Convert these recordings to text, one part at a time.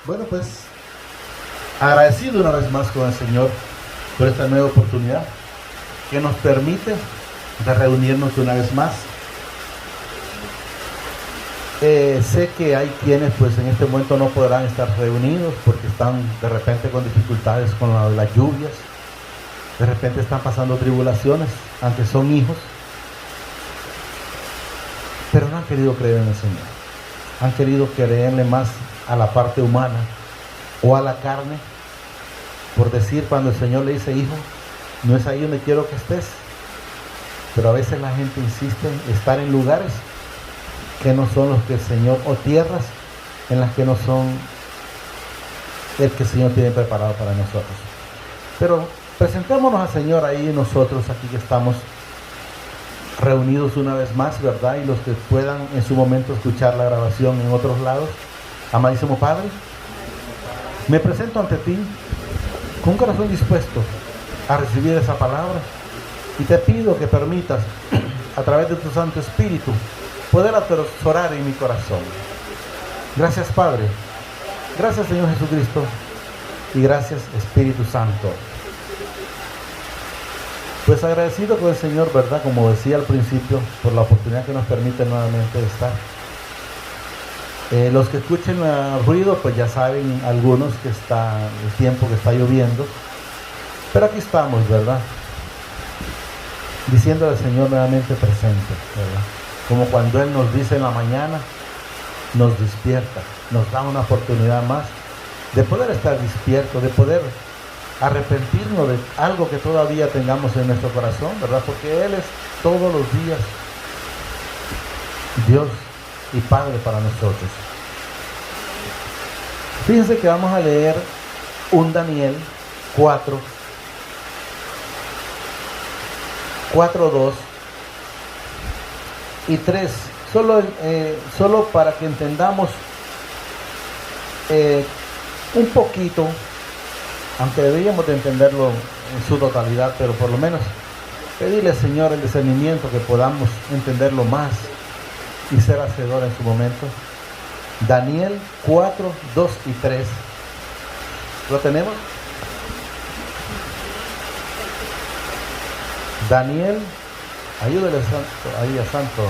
Bueno, pues agradecido una vez más con el Señor por esta nueva oportunidad que nos permite de reunirnos una vez más. Sé que hay quienes pues en este momento no podrán estar reunidos porque están de repente con dificultades con las lluvias, de repente están pasando tribulaciones, aunque son hijos, pero no han querido creer en el Señor, han querido creerle más a la parte humana o a la carne, por decir, cuando el Señor le dice: hijo, no es ahí donde quiero que estés. Pero a veces la gente insiste en estar en lugares que no son los que el Señor, o tierras en las que no son el que el Señor tiene preparado para nosotros. Pero presentémonos al Señor ahí, nosotros aquí que estamos reunidos una vez más, ¿verdad? Y los que puedan en su momento escuchar la grabación en otros lados. Amadísimo Padre, me presento ante ti con un corazón dispuesto a recibir esa palabra, y te pido que permitas, a través de tu Santo Espíritu, poder atesorar en mi corazón. Gracias, Padre. Gracias, Señor Jesucristo. Y gracias, Espíritu Santo. Pues agradecido con el Señor, ¿verdad? Como decía al principio, por la oportunidad que nos permite nuevamente estar. Los que escuchen el ruido, pues ya saben algunos que está el tiempo que está lloviendo. Pero aquí estamos, ¿verdad? Diciéndole al Señor nuevamente presente, ¿verdad? Como cuando Él nos dice en la mañana, nos despierta, nos da una oportunidad más de poder estar despierto, de poder arrepentirnos de algo que todavía tengamos en nuestro corazón, ¿verdad? Porque Él es todos los días Dios y Padre para nosotros. Fíjense que vamos a leer un Daniel 4:2 y 3, solo para que entendamos un poquito, aunque deberíamos de entenderlo en su totalidad, pero por lo menos pedirle al Señor el discernimiento que podamos entenderlo más y ser hacedor en su momento. Daniel 4:2 y 3. ¿Lo tenemos? Daniel, ayúdale ahí a Santo.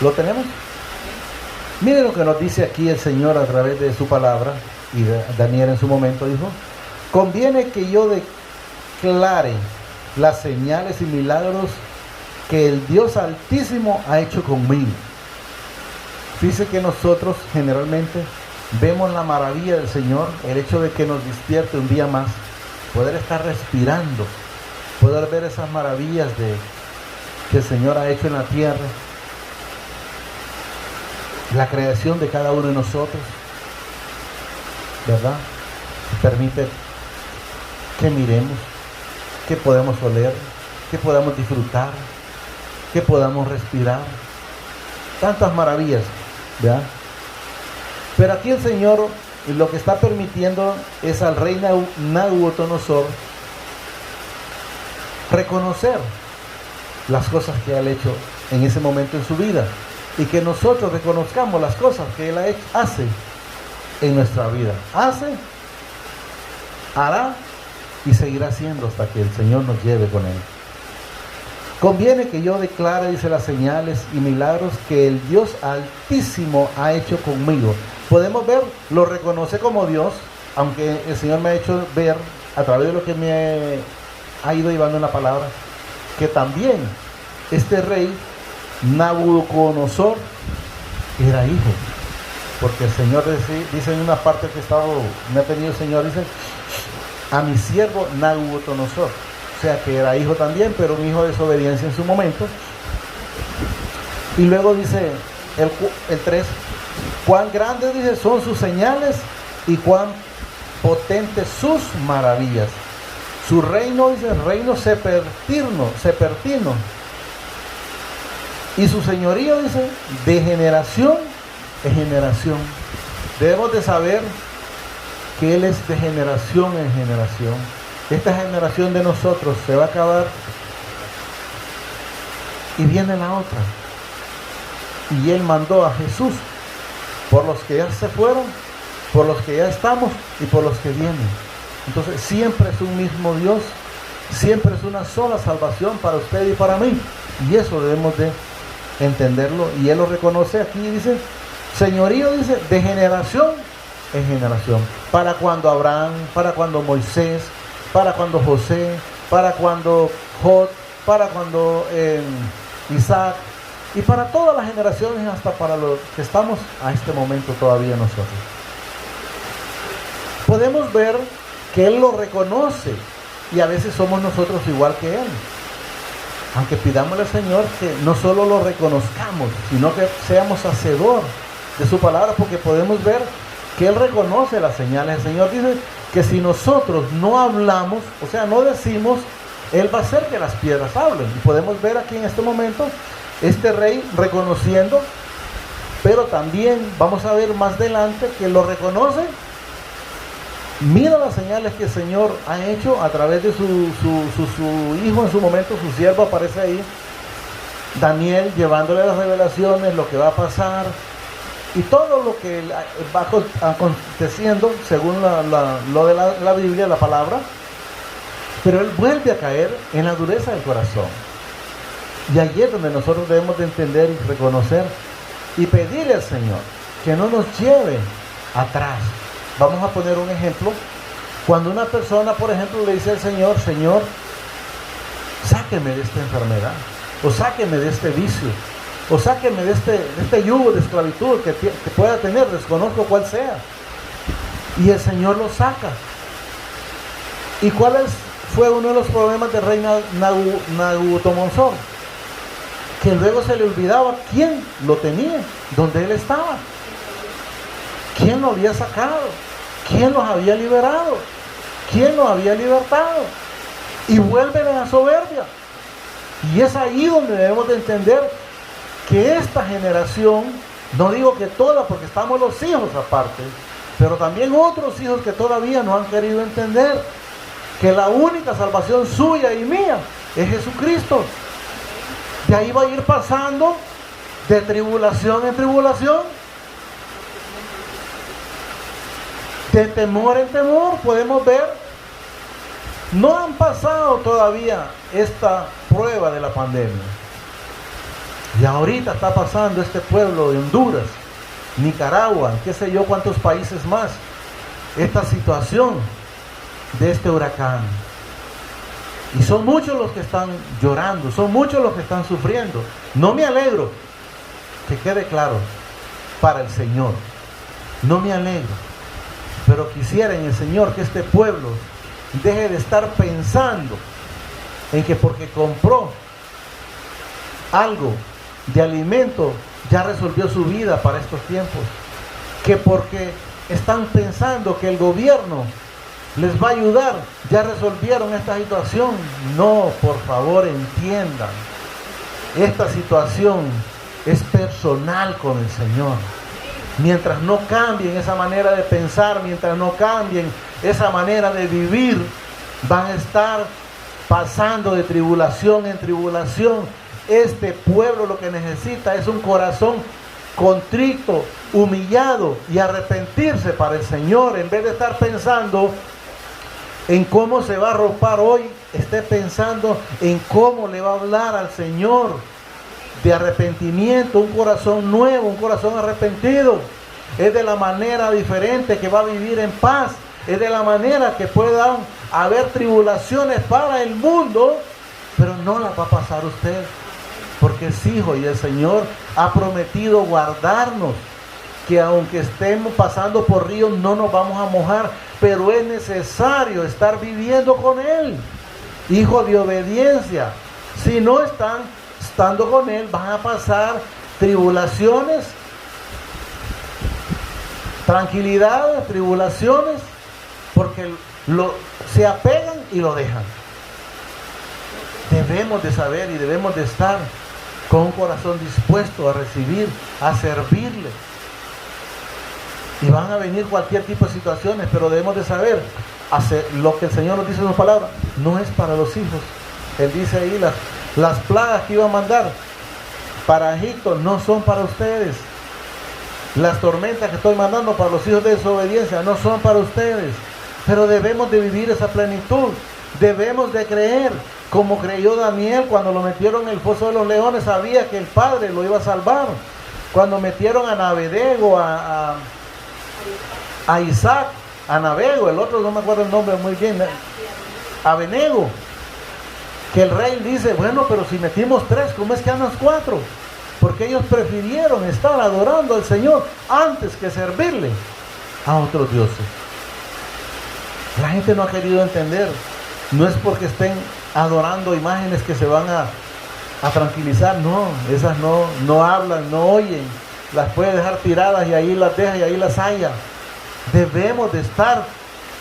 ¿Lo tenemos? Miren lo que nos dice aquí el Señor a través de su palabra, y Daniel en su momento dijo: conviene que yo declare las señales y milagros que el Dios Altísimo ha hecho conmigo. Dice que nosotros generalmente vemos la maravilla del Señor, el hecho de que nos despierte un día más, poder estar respirando, poder ver esas maravillas que el Señor ha hecho en la tierra, la creación de cada uno de nosotros, ¿verdad? Permite que miremos, que podamos oler, que podamos disfrutar, que podamos respirar, tantas maravillas, ¿verdad? Pero aquí el Señor lo que está permitiendo es al rey Nabucodonosor reconocer las cosas que Él ha hecho en ese momento en su vida, y que nosotros reconozcamos las cosas que Él hace en nuestra vida. Hace, hará y seguirá haciendo hasta que el Señor nos lleve con Él. Conviene que yo declare, dice, las señales y milagros que el Dios Altísimo ha hecho conmigo. Podemos ver, lo reconoce como Dios, aunque el Señor me ha hecho ver a través de lo que me ha ido llevando en la palabra, que también este rey Nabucodonosor era hijo, porque el Señor dice en una parte que me ha tenido el Señor, dice: a mi siervo Nabucodonosor. O sea que era hijo también, pero un hijo de desobediencia en su momento. Y luego dice el 3: cuán grandes, dice, son sus señales y cuán potentes sus maravillas. Su reino, dice, reino sepertino, y su señorío, dice, de generación en generación. Debemos de saber que Él es de generación en generación. Esta generación de nosotros se va a acabar y viene la otra. Y Él mandó a Jesús por los que ya se fueron, por los que ya estamos y por los que vienen. Entonces siempre es un mismo Dios, siempre es una sola salvación para usted y para mí. Y eso debemos de entenderlo. Y Él lo reconoce aquí, dice, señorío, dice, de generación en generación. Para cuando Abraham, para cuando Moisés, para cuando José, para cuando Jod, para cuando Isaac, y para todas las generaciones, hasta para los que estamos a este momento todavía nosotros. Podemos ver que Él lo reconoce, y a veces somos nosotros igual que Él. Aunque pidamos al Señor que no solo lo reconozcamos, sino que seamos hacedor de su palabra, porque podemos ver que Él reconoce las señales. El Señor dice que si nosotros no hablamos, o sea, no decimos, Él va a hacer que las piedras hablen. Y podemos ver aquí en este momento este rey reconociendo, pero también vamos a ver más adelante que lo reconoce. Mira las señales que el Señor ha hecho a través de su hijo en su momento, su siervo aparece ahí, Daniel, llevándole las revelaciones, lo que va a pasar y todo lo que va aconteciendo según lo de la Biblia, la palabra. Pero él vuelve a caer en la dureza del corazón. Y ahí es donde nosotros debemos de entender y reconocer y pedirle al Señor que no nos lleve atrás. Vamos a poner un ejemplo. Cuando una persona, por ejemplo, le dice al Señor, Señor, sáqueme de esta enfermedad, o sáqueme de este vicio, o sáqueme de este yugo de esclavitud que pueda tener, desconozco cuál sea. Y el Señor lo saca. ¿Y cuál fue uno de los problemas del rey Nabucodonosor? Que luego se le olvidaba quién lo tenía, dónde él estaba, quién lo había sacado, quién los había liberado, quién los había libertado, y vuelven a la soberbia. Y es ahí donde debemos de entender que esta generación, no digo que toda, porque estamos los hijos aparte, pero también otros hijos que todavía no han querido entender que la única salvación suya y mía es Jesucristo. De ahí va a ir pasando de tribulación en tribulación, de temor en temor. Podemos ver, no han pasado todavía esta prueba de la pandemia. Y ahorita está pasando este pueblo de Honduras, Nicaragua, qué sé yo cuántos países más, esta situación de este huracán. Y son muchos los que están llorando, son muchos los que están sufriendo. No me alegro, que quede claro, para el Señor. No me alegro, pero quisiera en el Señor que este pueblo deje de estar pensando en que porque compró algo de alimento ya resolvió su vida para estos tiempos, que porque están pensando que el gobierno les va a ayudar, ya resolvieron esta situación. No, por favor, entiendan, esta situación es personal con el Señor. Mientras no cambien esa manera de pensar, mientras no cambien esa manera de vivir, van a estar pasando de tribulación en tribulación. Este pueblo lo que necesita es un corazón contrito, humillado y arrepentirse para el Señor. En vez de estar pensando en cómo se va a arropar hoy, esté pensando en cómo le va a hablar al Señor de arrepentimiento, un corazón nuevo, un corazón arrepentido. Es de la manera diferente que va a vivir en paz. Es de la manera que puedan haber tribulaciones para el mundo, pero no las va a pasar usted, porque es hijo y el Señor ha prometido guardarnos, que aunque estemos pasando por ríos no nos vamos a mojar, pero es necesario estar viviendo con Él, hijo de obediencia. Si no están estando con Él, van a pasar tribulaciones, tranquilidades, tribulaciones, porque se apegan y lo dejan. Debemos de saber y debemos de estar con un corazón dispuesto a recibir, a servirle. Y van a venir cualquier tipo de situaciones, pero debemos de saber hacer lo que el Señor nos dice en su palabra. No es para los hijos. Él dice ahí Las plagas que iba a mandar para Egipto no son para ustedes. Las tormentas que estoy mandando para los hijos de desobediencia no son para ustedes. Pero debemos de vivir esa plenitud. Debemos de creer, como creyó Daniel cuando lo metieron en el foso de los leones. Sabía que el Padre lo iba a salvar. Cuando metieron a Nabedego, a Isaac, a Nabego, el otro no me acuerdo el nombre muy bien, Abednego, que el rey dice, bueno, pero si metimos 3, ¿cómo es que andan 4? Porque ellos prefirieron estar adorando al Señor antes que servirle a otros dioses. La gente no ha querido entender. No es porque estén adorando imágenes que se van a tranquilizar. No, esas no hablan, no oyen. Las puede dejar tiradas y ahí las deja y ahí las halla. Debemos de estar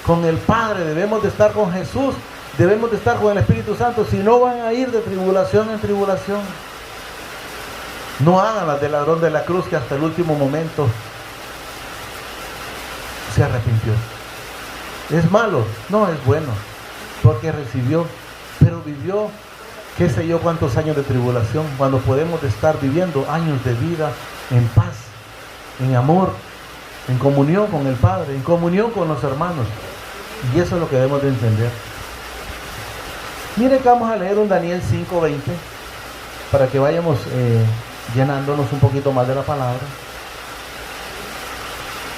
con el Padre, debemos de estar con Jesús, debemos de estar con el Espíritu Santo. Si no, van a ir de tribulación en tribulación. No hagan las del ladrón de la cruz, que hasta el último momento se arrepintió. ¿Es malo? No, es bueno, porque recibió, pero vivió qué sé yo cuántos años de tribulación, cuando podemos estar viviendo años de vida en paz, en amor, en comunión con el Padre, en comunión con los hermanos. Y eso es lo que debemos de entender. Miren que vamos a leer un Daniel 5:20 para que vayamos llenándonos un poquito más de la palabra.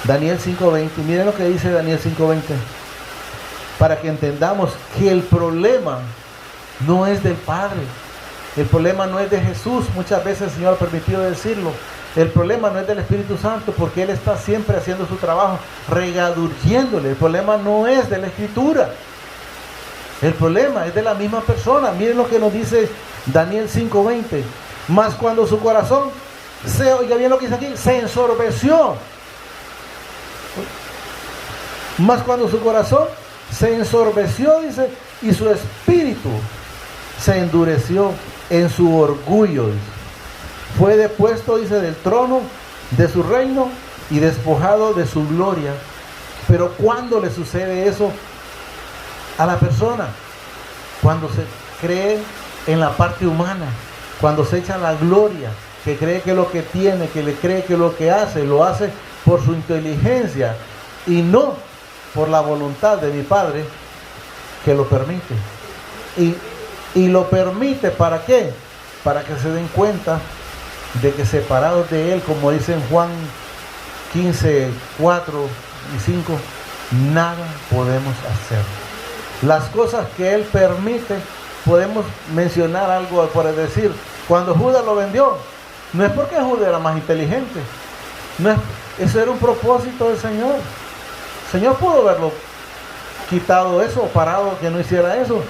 Daniel 5:20, miren lo que dice Daniel 5:20, para que entendamos que el problema no es del Padre, el problema no es de Jesús. Muchas veces el Señor ha permitido decirlo. El problema no es del Espíritu Santo, porque Él está siempre haciendo su trabajo, regadurciéndole. El problema no es de la Escritura, el problema es de la misma persona. Miren lo que nos dice Daniel 5:20. Mas cuando su corazón oiga bien lo que dice aquí, se ensorbeció. Mas cuando su corazón se ensorbeció, dice, y su espíritu se endureció en su orgullo, dice. Fue depuesto, dice, del trono de su reino y despojado de su gloria. Pero ¿cuándo le sucede eso a la persona? Cuando se cree en la parte humana, cuando se echa la gloria, que cree que lo que tiene, que le cree que lo que hace, lo hace por su inteligencia y no por la voluntad de mi Padre, que lo permite. Y lo permite, ¿para qué? Para que se den cuenta de que separados de Él, como dice en Juan 15, 4 y 5, nada podemos hacer. Las cosas que Él permite, podemos mencionar algo por decir, cuando Judas lo vendió, no es porque Judas era más inteligente, no es, eso era un propósito del Señor. El Señor pudo haberlo quitado eso, o parado que no hiciera eso,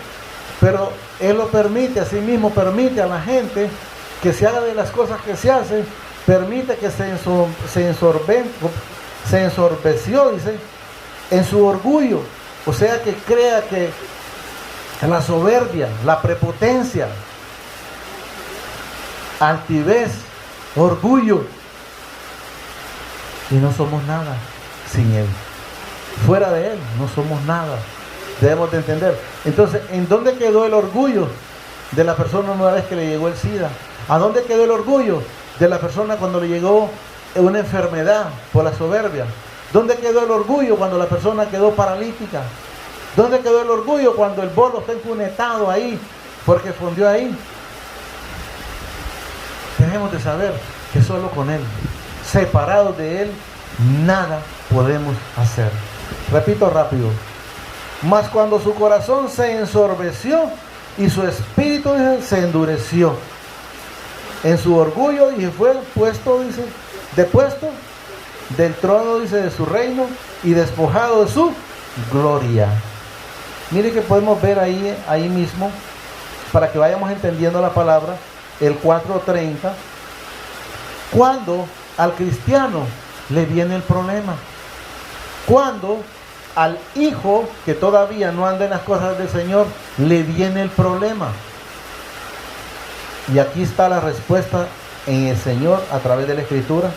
pero Él lo permite, así mismo permite a la gente que se haga de las cosas que se hacen, permite que se ensorbeció, dice, en su orgullo. O sea, que crea que la soberbia, la prepotencia, altivez, orgullo, y no somos nada sin Él. Fuera de Él no somos nada. Debemos de entender. Entonces, ¿en dónde quedó el orgullo de la persona una vez que le llegó el SIDA? ¿A dónde quedó el orgullo de la persona cuando le llegó una enfermedad por la soberbia? ¿Dónde quedó el orgullo cuando la persona quedó paralítica? ¿Dónde quedó el orgullo cuando el bolo está encunetado ahí porque fundió ahí? Tenemos de saber que solo con Él, separados de Él, nada podemos hacer. Repito rápido. Mas cuando su corazón se ensorbeció y su espíritu, dice, se endureció en su orgullo, y fue puesto, dice, depuesto del trono, dice, de su reino y despojado de su gloria. Mire que podemos ver ahí mismo, para que vayamos entendiendo la palabra, el 4:30, cuando al cristiano le viene el problema, cuando al hijo que todavía no anda en las cosas del Señor le viene el problema. Y aquí está la respuesta en el Señor a través de la Escritura.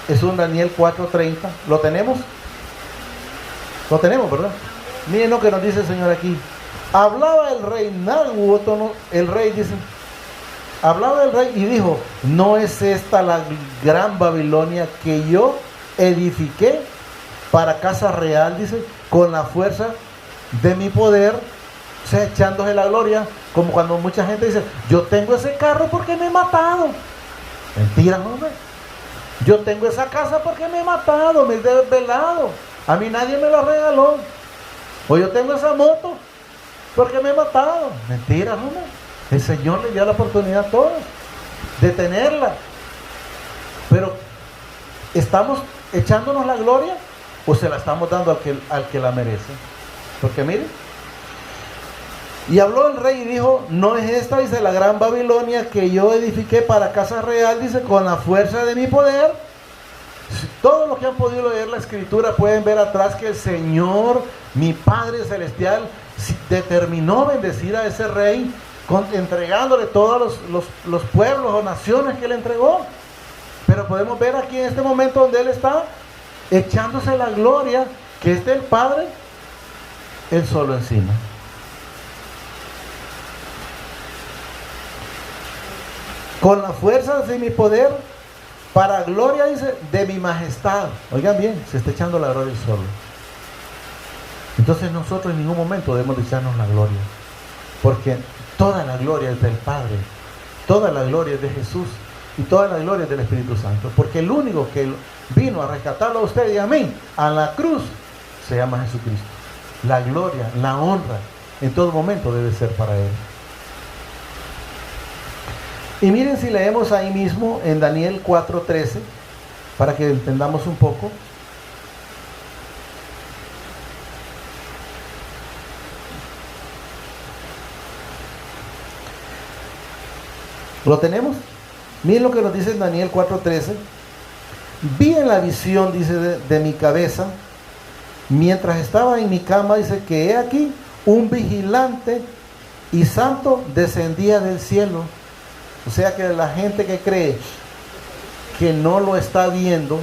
Es un Daniel 4:30. ¿Lo tenemos? Lo tenemos, ¿verdad? Miren lo que nos dice el Señor aquí. Hablaba el rey Nabucodonosor, el rey dice, hablaba del rey y dijo, ¿no es esta la gran Babilonia que yo edifiqué para casa real? Dice, con la fuerza de mi poder, o sea, echándose la gloria, como cuando mucha gente dice, yo tengo ese carro porque me he matado. Mentira, hombre. Yo tengo esa casa porque me he matado, me he desvelado. A mí nadie me la regaló. O yo tengo esa moto porque me he matado. Mentira, hombre. El Señor le dio la oportunidad a todos de tenerla. Pero ¿estamos echándonos la gloria o se la estamos dando al que la merece? Porque miren, y habló el rey y dijo, ¿no es esta, dice, la gran Babilonia que yo edifiqué para casa real, dice, con la fuerza de mi poder? Todos los que han podido leer la escritura pueden ver atrás que el Señor, mi Padre Celestial, determinó bendecir a ese rey, entregándole todos los pueblos o naciones que le entregó. Pero podemos ver aquí en este momento donde él está echándose la gloria, que es del Padre, él solo encima. Con la fuerza de mi poder, para gloria, dice, de mi majestad. Oigan bien, se está echando la gloria él solo. Entonces nosotros en ningún momento debemos de echarnos la gloria, porque toda la gloria es del Padre, toda la gloria es de Jesús y toda la gloria es del Espíritu Santo, porque el único que vino a rescatarlo a usted y a mí a la cruz se llama Jesucristo. La gloria, la honra en todo momento debe ser para Él. Y miren si leemos ahí mismo en Daniel 4:13, para que entendamos un poco. ¿Lo tenemos? Miren lo que nos dice en Daniel 4:13. Vi en la visión, dice, de mi cabeza, mientras estaba en mi cama, dice, que he aquí un vigilante y santo descendía del cielo. O sea que la gente que cree que no lo está viendo,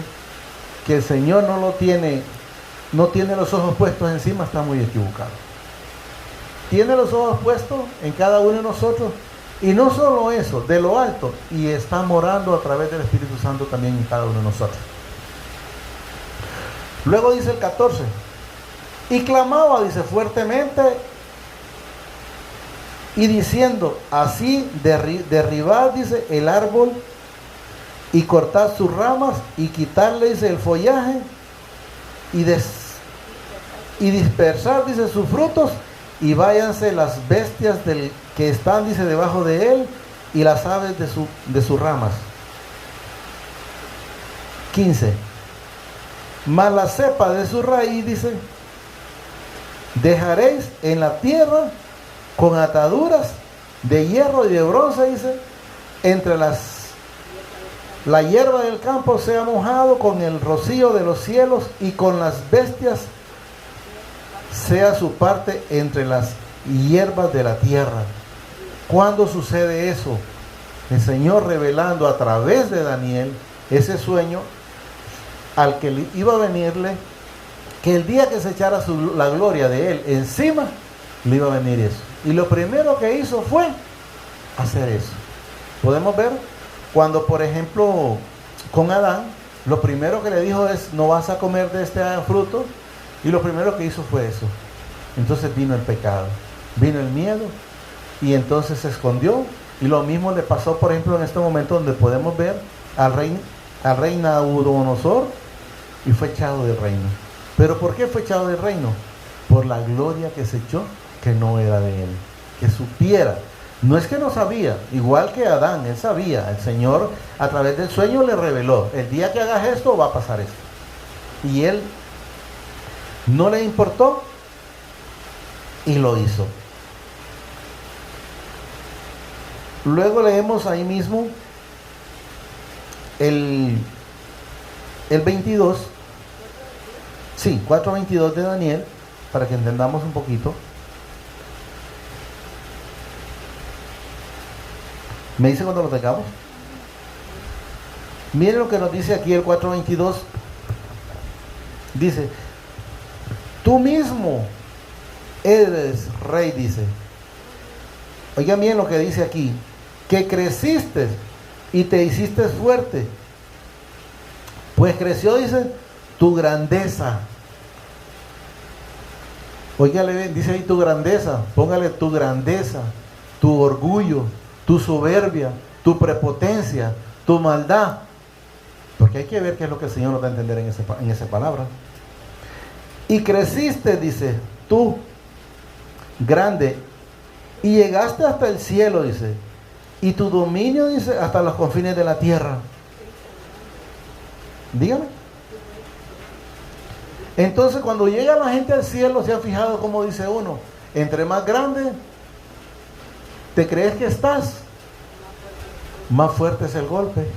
que el Señor no tiene los ojos puestos encima, está muy equivocado. Tiene los ojos puestos en cada uno de nosotros, y no solo eso, de lo alto, y está morando a través del Espíritu Santo también en cada uno de nosotros. Luego dice el 14, y clamaba, dice, fuertemente, y diciendo, así derribar, dice, el árbol y cortar sus ramas y quitarle, dice, el follaje y dispersar, dice, sus frutos, y váyanse las bestias que están, dice, debajo de él, y las aves de sus ramas. 15. Mas la cepa de su raíz, dice, dejaréis en la tierra con ataduras de hierro y de bronce, dice, entre la hierba del campo sea mojado con el rocío de los cielos, y con las bestias sea su parte entre las hierbas de la tierra. ¿Cuándo sucede eso? El Señor revelando a través de Daniel ese sueño al que iba a venirle, que el día que se echara la gloria de él encima, le iba a venir eso. Y lo primero que hizo fue hacer eso. Podemos ver cuando, por ejemplo, con Adán, lo primero que le dijo es, no vas a comer de este fruto, y lo primero que hizo fue eso. Entonces vino el pecado, vino el miedo, y entonces se escondió. Y lo mismo le pasó, por ejemplo, en este momento donde podemos ver al rey Nabucodonosor, y fue echado del reino. ¿Pero por qué fue echado del reino? Por la gloria que se echó, que no era de él, que supiera. No es que no sabía, igual que Adán, él sabía. El Señor a través del sueño le reveló, el día que hagas esto va a pasar esto. Y él no le importó y lo hizo. Luego leemos ahí mismo el 22, sí, 4:22 de Daniel, para que entendamos un poquito. ¿Me dice cuando lo tengamos? Miren lo que nos dice aquí el 4:22. Dice, tú mismo eres rey, dice. Oigan bien lo que dice aquí, que creciste y te hiciste fuerte. Pues creció, dice, tu grandeza. Óigale bien, dice ahí tu grandeza. Póngale tu grandeza, tu orgullo, tu soberbia, tu prepotencia, tu maldad. Porque hay que ver qué es lo que el Señor nos da a entender en esa palabra. Y creciste, dice, tú, grande, y llegaste hasta el cielo, dice, y tu dominio, dice, hasta los confines de la tierra. Dígame. Entonces, cuando llega la gente al cielo, ¿se han fijado cómo dice uno? Entre más grande te crees que estás, más fuerte es el golpe.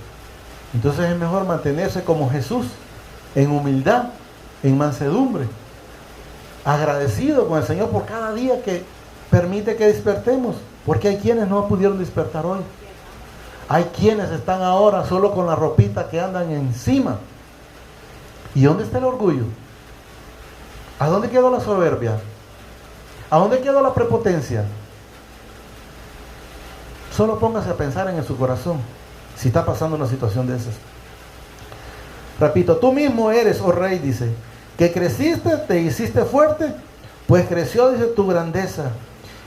Entonces es mejor mantenerse como Jesús, en humildad, en mansedumbre, agradecido con el Señor por cada día que permite que despertemos, porque hay quienes no pudieron despertar hoy. Hay quienes están ahora solo con la ropita que andan encima. ¿Y dónde está el orgullo? ¿A dónde quedó la soberbia? ¿A dónde quedó la prepotencia? Solo póngase a pensar en su corazón si está pasando una situación de esas. Repito, tú mismo eres, oh rey, dice, que creciste, te hiciste fuerte, pues creció, dice, tu grandeza,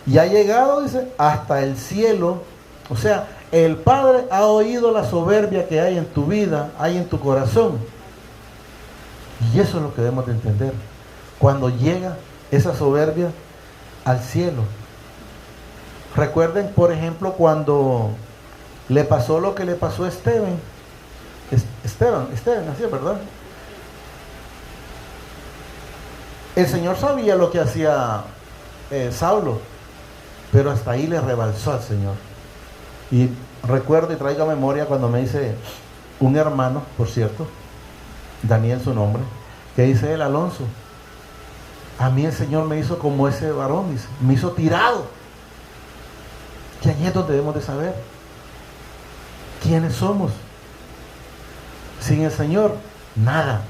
y ha llegado, dice, hasta el cielo. O sea, el Padre ha oído la soberbia que hay en tu vida, hay en tu corazón. Y eso es lo que debemos de entender. Cuando llega esa soberbia al cielo. Recuerden, por ejemplo, cuando le pasó lo que le pasó a Esteban, así es, ¿verdad? El Señor sabía lo que hacía Saulo, pero hasta ahí le rebalsó al Señor. Y recuerdo y traigo a memoria cuando me dice un hermano, por cierto, Daniel su nombre, que dice él: Alonso, a mí el Señor me hizo como ese varón, dice, me hizo tirado. Y ahí es donde debemos de saber quiénes somos. Sin el Señor, nada.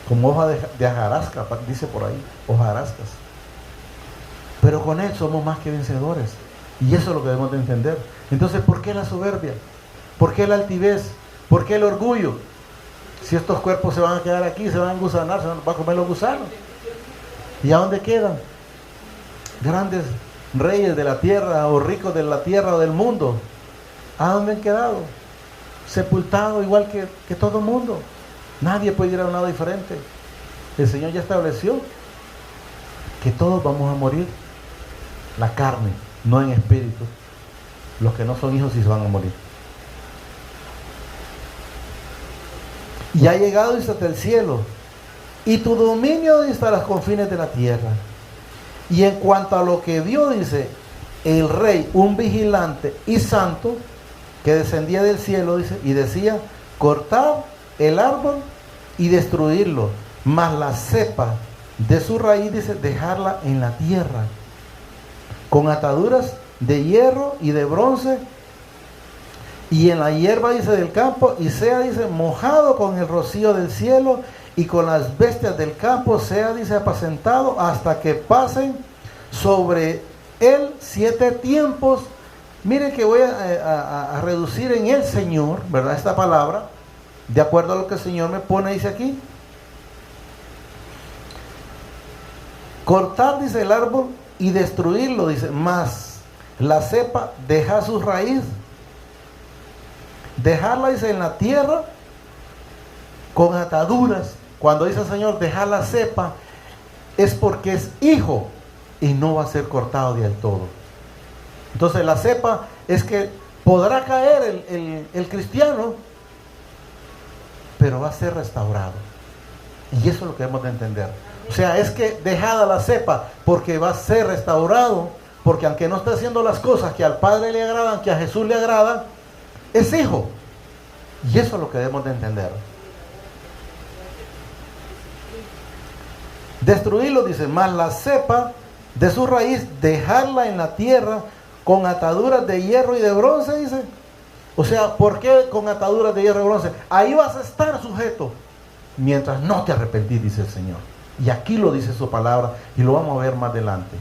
Como hoja de hojarasca, dice por ahí, hojarascas. Pero con Él somos más que vencedores. Y eso es lo que debemos de entender. Entonces, ¿por qué la soberbia? ¿Por qué la altivez? ¿Por qué el orgullo? Si estos cuerpos se van a quedar aquí, se van a engusanar, se van a comer los gusanos. ¿Y a dónde quedan? Grandes reyes de la tierra o ricos de la tierra o del mundo. ¿A dónde han quedado? Sepultados igual que todo el mundo. Nadie puede ir a un lado diferente. El Señor ya estableció que todos vamos a morir. La carne, no en espíritu. Los que no son hijos sí se van a morir. Y ha llegado hasta el cielo, y tu dominio hasta los confines de la tierra. Y en cuanto a lo que vio, dice, el rey, un vigilante y santo, que descendía del cielo, dice, y decía: cortad el árbol y destruirlo, mas la cepa de su raíz, dice, dejarla en la tierra, con ataduras de hierro y de bronce, y en la hierba, dice, del campo, y sea, dice, mojado con el rocío del cielo, y con las bestias del campo sea, dice, apacentado, hasta que pasen sobre él 7 tiempos. Miren que voy a reducir en el Señor, ¿verdad? Esta palabra, de acuerdo a lo que el Señor me pone, dice aquí. Cortar, dice, el árbol y destruirlo, dice, más la cepa, dejar su raíz, dejarla, dice, en la tierra, con ataduras. Cuando dice el Señor dejar la cepa, es porque es hijo y no va a ser cortado del todo. Entonces la cepa es que podrá caer el cristiano, pero va a ser restaurado. Y eso es lo que debemos de entender. O sea, es que dejada la cepa, porque va a ser restaurado, porque aunque no esté haciendo las cosas que al Padre le agradan, que a Jesús le agrada, es hijo. Y eso es lo que debemos de entender. Destruirlo, dice, más la cepa de su raíz, dejarla en la tierra, con ataduras de hierro y de bronce, dice. O sea, ¿por qué con ataduras de hierro y bronce? Ahí vas a estar sujeto mientras no te arrepentís, dice el Señor. Y aquí lo dice su palabra, y lo vamos a ver más adelante,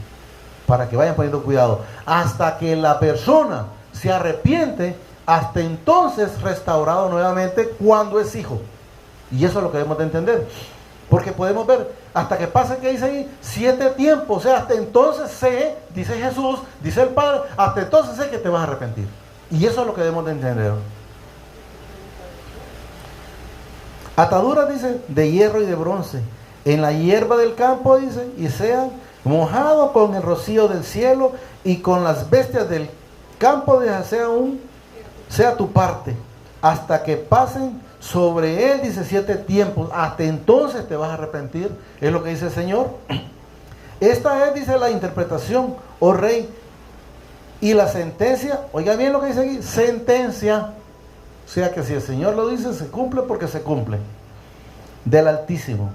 para que vayan poniendo cuidado, hasta que la persona se arrepiente, hasta entonces restaurado nuevamente cuando es hijo. Y eso es lo que debemos de entender. Porque podemos ver, hasta que pasa, que dice ahí, 7 tiempos. O sea, hasta entonces sé, dice Jesús, dice el Padre, hasta entonces sé que te vas a arrepentir. Y eso es lo que debemos de entender. Ataduras, dice, de hierro y de bronce, en la hierba del campo, dice, y sean mojados con el rocío del cielo, y con las bestias del campo, dice, sea tu parte, hasta que pasen sobre él, dice, 7 tiempos. Hasta entonces te vas a arrepentir, es lo que dice el Señor. Esta es, dice, la interpretación, oh rey, y la sentencia. Oiga bien lo que dice aquí, sentencia. O sea que si el Señor lo dice, se cumple, porque se cumple. Del Altísimo,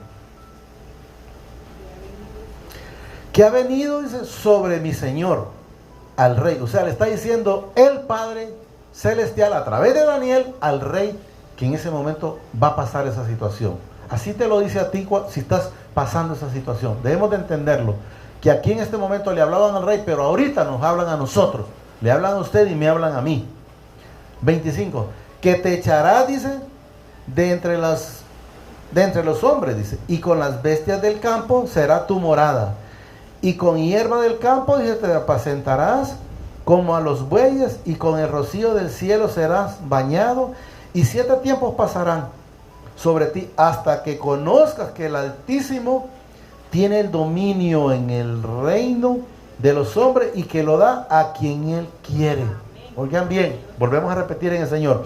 que ha venido, dice, sobre mi Señor, al Rey. O sea, le está diciendo el Padre Celestial a través de Daniel al Rey, que en ese momento va a pasar esa situación. Así te lo dice a ti si estás pasando esa situación. Debemos de entenderlo, que aquí en este momento le hablaban al Rey, pero ahorita nos hablan a nosotros. Le hablan a usted y me hablan a mí. 25. Que te echará, dice, de entre los hombres, dice, y con las bestias del campo será tu morada, y con hierba del campo, dice, te apacentarás como a los bueyes, y con el rocío del cielo serás bañado, y 7 tiempos pasarán sobre ti, hasta que conozcas que el Altísimo tiene el dominio en el reino de los hombres, y que lo da a quien Él quiere. Oigan bien, volvemos a repetir en el Señor.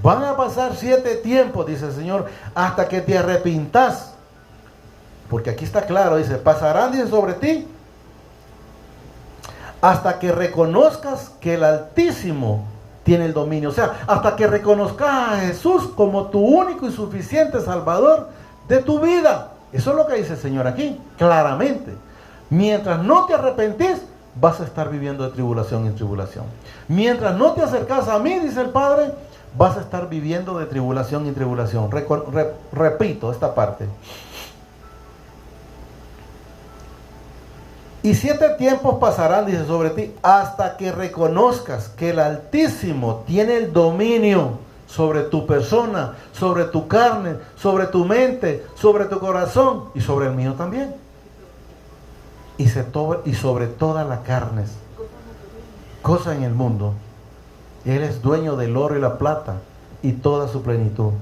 Van a pasar 7 tiempos, dice el Señor, hasta que te arrepintas. Porque aquí está claro, dice, pasarán, dice, sobre ti, hasta que reconozcas que el Altísimo tiene el dominio. O sea, hasta que reconozcas a Jesús como tu único y suficiente Salvador de tu vida. Eso es lo que dice el Señor aquí, claramente. Mientras no te arrepentís, vas a estar viviendo de tribulación en tribulación. Mientras no te acercas a mí, dice el Padre, vas a estar viviendo de tribulación en tribulación. Repito esta parte. Y 7 tiempos pasarán, dice, sobre ti, hasta que reconozcas que el Altísimo tiene el dominio sobre tu persona, sobre tu carne, sobre tu mente, sobre tu corazón y sobre el mío también. Y sobre todas las carnes, cosa en el mundo. Él es dueño del oro y la plata y toda su plenitud.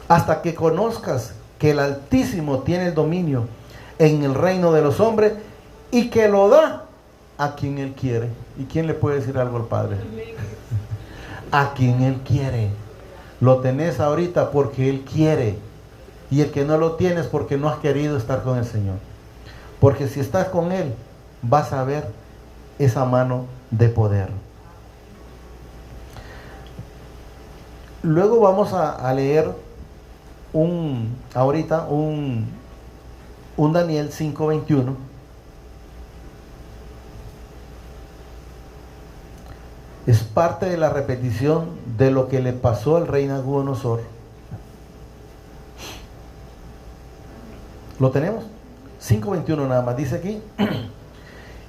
Hasta que conozcas que el Altísimo tiene el dominio en el reino de los hombres y que lo da a quien Él quiere. ¿Y quién le puede decir algo al Padre? A quien Él quiere. Lo tenés ahorita porque Él quiere. Y el que no lo tienes porque no has querido estar con el Señor. Porque si estás con Él, vas a ver esa mano de poder. Luego vamos a leer ahorita un Daniel 5:21. Es parte de la repetición de lo que le pasó al rey Nabucodonosor. ¿Lo tenemos? 5:21 nada más, dice aquí.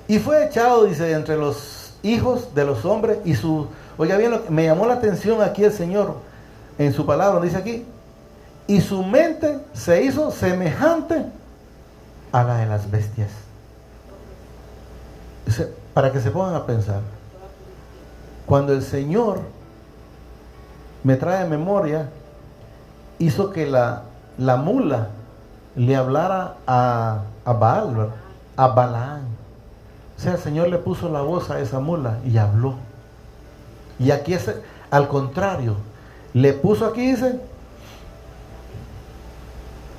Y fue echado, dice, entre los hijos de los hombres y su... Oiga bien, me llamó la atención aquí el Señor en su palabra, dice aquí. Y su mente se hizo semejante a la de las bestias. Para que se pongan a pensar. Cuando el Señor me trae memoria, hizo que la mula le hablara a Baal, a Balaam. O sea, el Señor le puso la voz a esa mula y habló. Y aquí es al contrario. Le puso aquí, dice,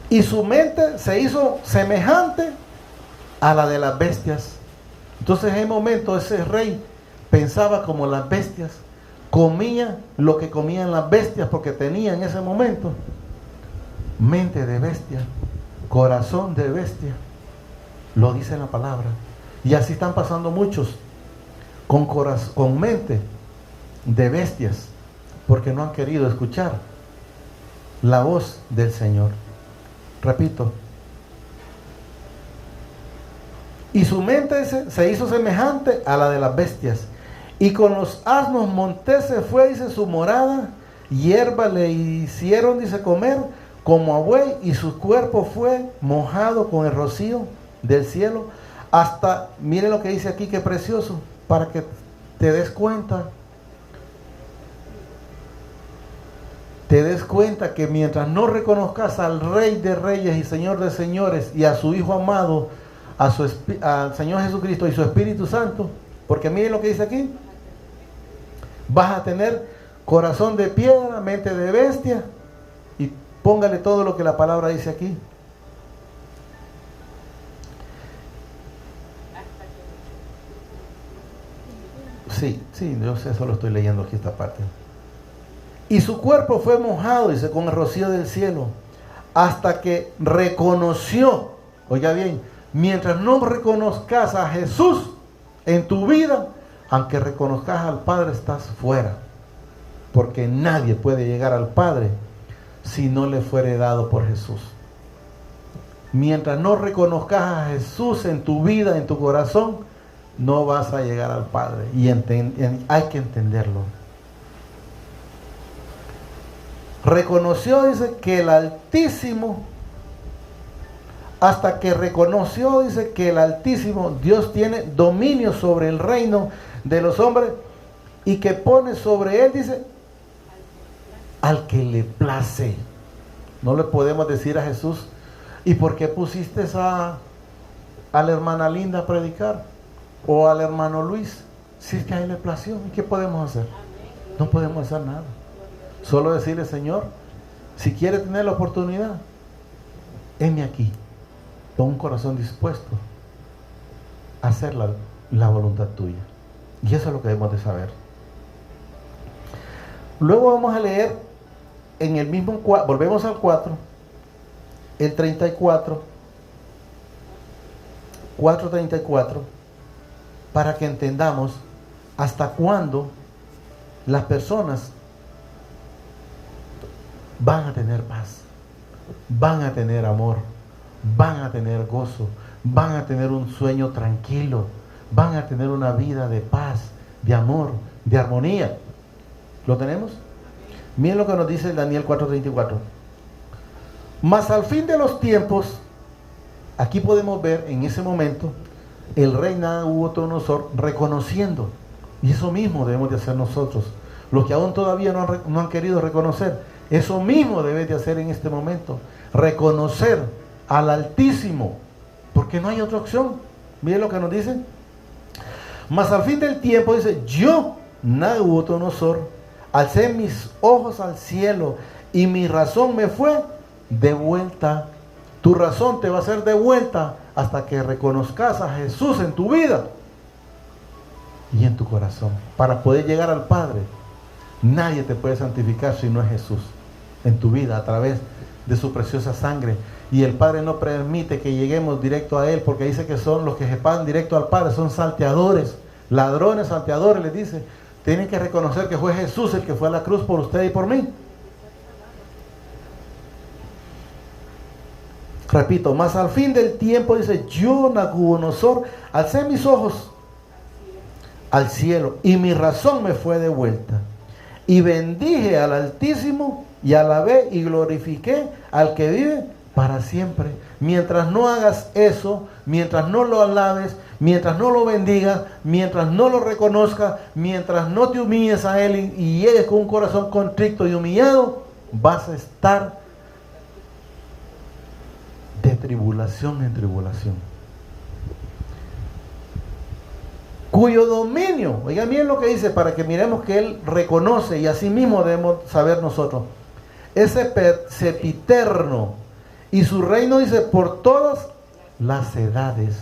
y su mente se hizo semejante a la de las bestias. Entonces en el momento ese rey pensaba como las bestias, comía lo que comían las bestias, porque tenía en ese momento mente de bestia, corazón de bestia. Lo dice la palabra. Y así están pasando muchos con mente de bestias, porque no han querido escuchar la voz del Señor. Repito. Y su mente se hizo semejante a la de las bestias. Y con los asnos montés se fue, dice, su morada. Hierba le hicieron, dice, comer como a buey. Y su cuerpo fue mojado con el rocío del cielo. Hasta, miren lo que dice aquí, qué precioso, para que te des cuenta. Te des cuenta que mientras no reconozcas al Rey de Reyes y Señor de Señores y a su Hijo amado, al Señor Jesucristo y su Espíritu Santo, porque miren lo que dice aquí, vas a tener corazón de piedra, mente de bestia, y póngale todo lo que la palabra dice aquí. Sí, yo sé, solo estoy leyendo aquí esta parte. Y su cuerpo fue mojado, dice, con el rocío del cielo, hasta que reconoció, oiga bien, mientras no reconozcas a Jesús en tu vida, aunque reconozcas al Padre, estás fuera. Porque nadie puede llegar al Padre si no le fuere dado por Jesús. Mientras no reconozcas a Jesús en tu vida, en tu corazón, no vas a llegar al Padre. Y hay que entenderlo. Reconoció, dice, que el Altísimo, hasta que reconoció, dice, que el Altísimo, Dios tiene dominio sobre el reino de los hombres y que pone sobre él, dice, al que le place. No le podemos decir a Jesús, ¿y por qué pusiste a la hermana Linda a predicar? O al hermano Luis, si es que a él le plació. ¿Y qué podemos hacer? No podemos hacer nada. Solo decirle, Señor, si quiere tener la oportunidad, heme aquí, con un corazón dispuesto a hacer la voluntad tuya. Y eso es lo que debemos de saber. Luego vamos a leer en el mismo, volvemos al 4, el 34, 4:34, para que entendamos hasta cuándo las personas van a tener paz, van a tener amor, van a tener gozo, van a tener un sueño tranquilo, van a tener una vida de paz, de amor, de armonía. ¿Lo tenemos? Miren lo que nos dice Daniel 4:34. Mas al fin de los tiempos, aquí podemos ver en ese momento el rey Nabucodonosor reconociendo, y eso mismo debemos de hacer nosotros, los que aún todavía no han querido reconocer. Eso mismo debes de hacer en este momento, reconocer al Altísimo, porque no hay otra opción. Miren lo que nos dice. Mas al fin del tiempo, dice, yo, Nabucodonosor, alcé mis ojos al cielo y mi razón me fue de vuelta. Tu razón te va a ser de vuelta hasta que reconozcas a Jesús en tu vida y en tu corazón. Para poder llegar al Padre, nadie te puede santificar si no es Jesús en tu vida a través de su preciosa sangre. Y el Padre no permite que lleguemos directo a Él, porque dice que son los que se van directo al Padre, son salteadores, ladrones, salteadores, les dice. Tienen que reconocer que fue Jesús el que fue a la cruz por usted y por mí. Repito, mas al fin del tiempo, dice, yo, Nabucodonosor, alcé mis ojos al cielo y mi razón me fue de vuelta. Y bendije al Altísimo y alabé y glorifiqué al que vive para siempre. Mientras no hagas eso, mientras no lo alabes, mientras no lo bendigas, mientras no lo reconozcas, mientras no te humilles a Él y llegues con un corazón contrito y humillado, vas a estar de tribulación en tribulación. Cuyo dominio, oigan bien lo que dice, para que miremos que Él reconoce, y así mismo debemos saber nosotros, es sempiterno, y su reino, dice, por todas las edades.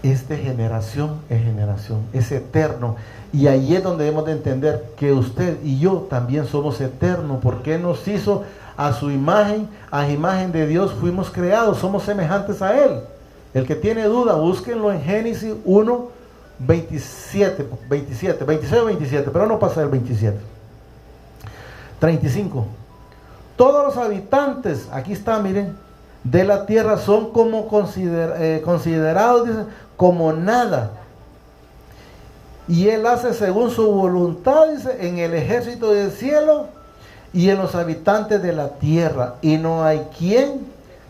Es de generación en generación, es eterno. Y ahí es donde debemos de entender que usted y yo también somos eternos, porque nos hizo a su imagen, a imagen de Dios fuimos creados, somos semejantes a Él. El que tiene duda, búsquenlo en Génesis 1, 26 o 27, pero no pasa el 27. 35. Todos los habitantes, aquí está, miren, de la tierra son como considerados, dice, como nada. Y Él hace según su voluntad, dice, en el ejército del cielo y en los habitantes de la tierra. Y no hay quien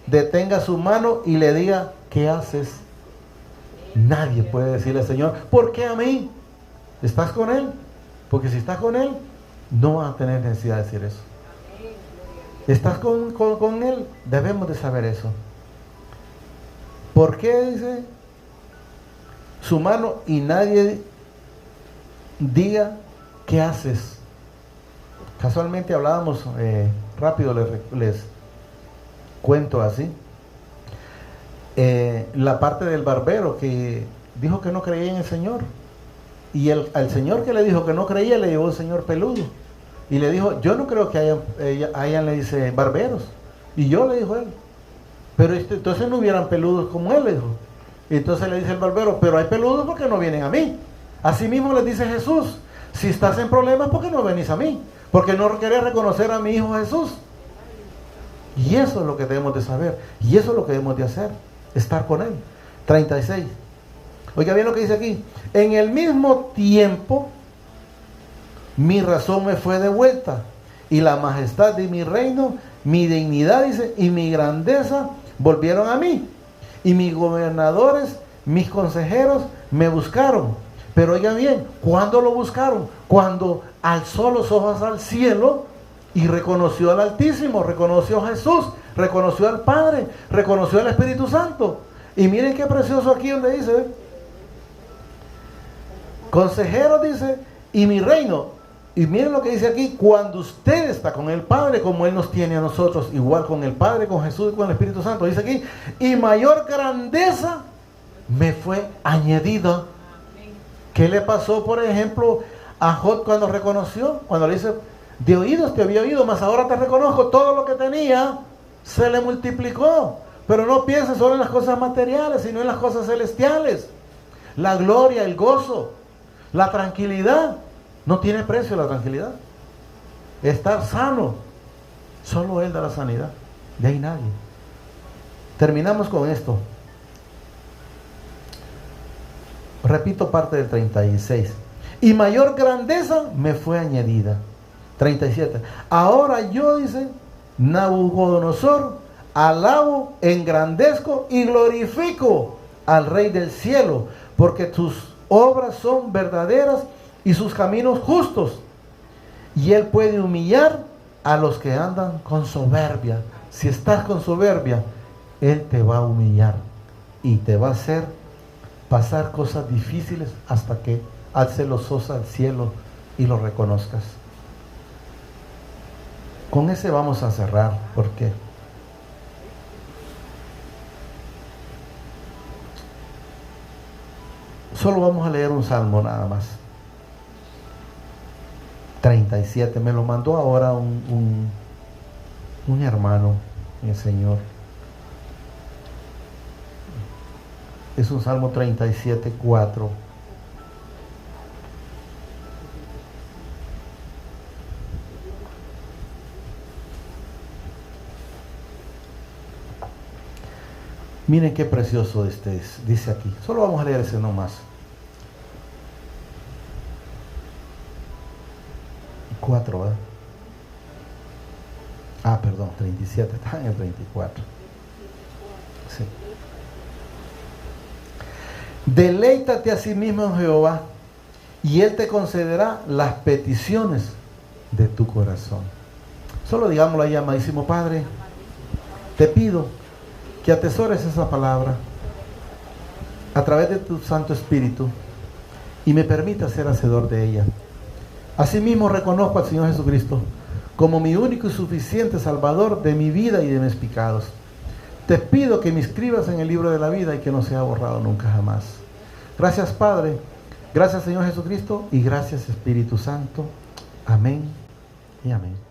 detenga su mano y le diga, ¿qué haces? Nadie puede decirle al Señor, ¿por qué a mí? ¿Estás con Él? Porque si estás con Él, no vas a tener necesidad de decir eso. ¿Estás con Él? Debemos de saber eso. ¿Por qué dice su mano y nadie diga qué haces? Casualmente hablábamos, rápido les cuento así. La parte del barbero que dijo que no creía en el Señor. Y al Señor que le dijo que no creía, le llevó el Señor peludo. Y le dijo, yo no creo que hayan le dice, barberos. Y yo, le dijo él. Pero entonces no hubieran peludos como él, le dijo. Y entonces le dice el barbero, pero hay peludos porque no vienen a mí. Así mismo les dice Jesús, si estás en problemas, ¿por qué no venís a mí? Porque no querés reconocer a mi Hijo Jesús. Y eso es lo que debemos de saber. Y eso es lo que debemos de hacer. Estar con Él. 36. Oiga bien lo que dice aquí. En el mismo tiempo, mi razón me fue devuelta, y la majestad de mi reino, mi dignidad, dice, y mi grandeza volvieron a mí. Y mis gobernadores, mis consejeros, me buscaron. Pero oiga bien, ¿cuándo lo buscaron? Cuando alzó los ojos al cielo y reconoció al Altísimo, reconoció a Jesús, reconoció al Padre, reconoció al Espíritu Santo. Y miren qué precioso aquí donde dice, consejeros, dice, y mi reino. Y miren lo que dice aquí, cuando usted está con el Padre, como Él nos tiene a nosotros, igual con el Padre, con Jesús y con el Espíritu Santo. Dice aquí, y mayor grandeza me fue añadida. ¿Qué le pasó, por ejemplo, a Job cuando reconoció? Cuando le dice, de oídos te había oído, mas ahora te reconozco, todo lo que tenía se le multiplicó. Pero no pienses solo en las cosas materiales, sino en las cosas celestiales. La gloria, el gozo, la tranquilidad. No tiene precio la tranquilidad. Estar sano, solo Él da la sanidad. De ahí nadie. Terminamos con esto. Repito parte del 36. Y mayor grandeza me fue añadida. 37. Ahora yo, dice Nabucodonosor, alabo, engrandezco y glorifico al Rey del cielo, porque tus obras son verdaderas y sus caminos justos. Y Él puede humillar a los que andan con soberbia. Si estás con soberbia, Él te va a humillar y te va a hacer pasar cosas difíciles hasta que alce los ojos al cielo y lo reconozcas. Con ese vamos a cerrar, porque solo vamos a leer un salmo nada más. 37, me lo mandó ahora un hermano, el Señor. Es un Salmo 37, 4. Miren qué precioso este es, dice aquí. Solo vamos a leer ese nomás. 4, ¿verdad? Perdón, 37, está en el 34. Sí. Deleítate a sí mismo en Jehová, y Él te concederá las peticiones de tu corazón. Solo digámoslo ahí, amadísimo Padre, te pido que atesores esa palabra a través de tu Santo Espíritu y me permita ser hacedor de ella. Asimismo reconozco al Señor Jesucristo como mi único y suficiente Salvador de mi vida y de mis pecados. Te pido que me inscribas en el libro de la vida y que no sea borrado nunca jamás. Gracias, Padre. Gracias, Señor Jesucristo, y gracias, Espíritu Santo. Amén y amén.